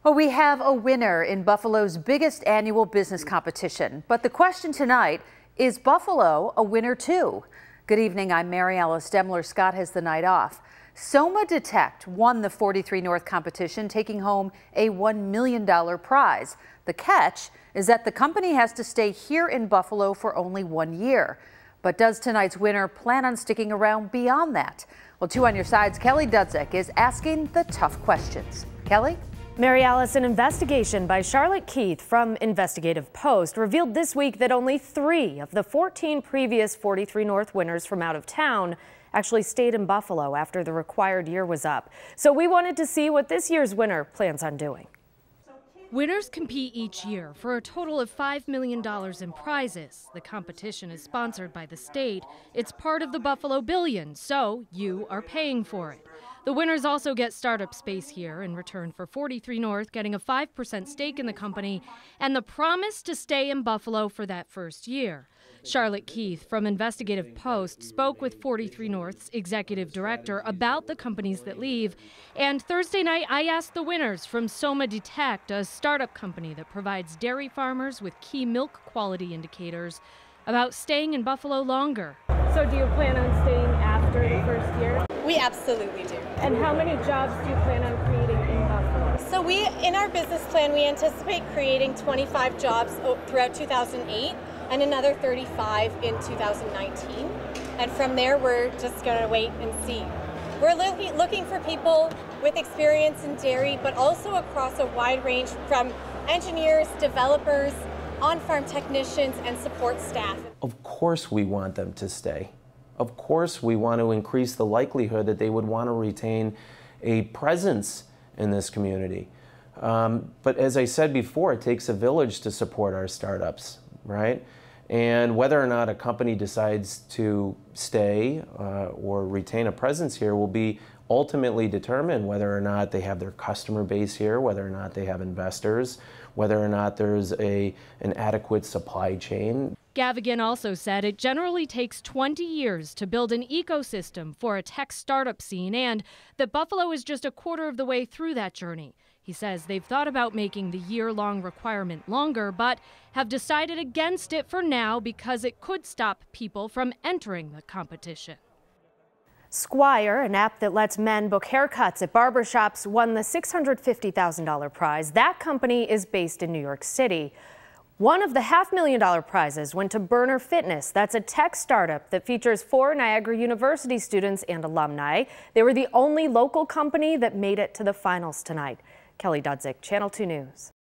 Well, we have a winner in Buffalo's biggest annual business competition. But the question tonight, is Buffalo a winner too? Good evening, I'm Mary Alice Demler. Scott has the night off. Soma Detect won the 43North competition, taking home a $1 million prize. The catch is that the company has to stay here in Buffalo for only 1 year. But does tonight's winner plan on sticking around beyond that? Well, 2 on your sides, Kelly Dudzik is asking the tough questions. Kelly? Mary Alice, an investigation by Charlotte Keith from Investigative Post revealed this week that only 3 of the 14 previous 43North winners from out of town actually stayed in Buffalo after the required year was up. So we wanted to see what this year's winner plans on doing. Winners compete each year for a total of $5 million in prizes. The competition is sponsored by the state. It's part of the Buffalo Billion, so you are paying for it. The winners also get startup space here in return for 43North getting a 5% stake in the company and the promise to stay in Buffalo for that first year. Charlotte Keith from Investigative Post spoke with 43North's executive director about the companies that leave. And Thursday night, I asked the winners from Soma Detect, a startup company that provides dairy farmers with key milk quality indicators, about staying in Buffalo longer. So do you plan on staying after the first year? We absolutely do. And how many jobs do you plan on creating in Buffalo? So in our business plan, we anticipate creating 25 jobs throughout 2008 and another 35 in 2019. And from there, we're just going to wait and see. We're looking for people with experience in dairy, but also across a wide range from engineers, developers, on-farm technicians, and support staff. Of course we want them to stay. Of course we want to increase the likelihood that they would want to retain a presence in this community. But as I said before, it takes a village to support our startups, right? And whether or not a company decides to stay or retain a presence here will be ultimately determined whether or not they have their customer base here, whether or not they have investors, whether or not there's an adequate supply chain. Gavigan also said it generally takes 20 years to build an ecosystem for a tech startup scene and that Buffalo is just a quarter of the way through that journey. He says they've thought about making the year-long requirement longer, but have decided against it for now because it could stop people from entering the competition. Squire, an app that lets men book haircuts at barbershops, won the $650,000 prize. That company is based in New York City. One of the $500,000 prizes went to Burner Fitness. That's a tech startup that features 4 Niagara University students and alumni. They were the only local company that made it to the finals tonight. Kelly Dudzik, Channel 2 News.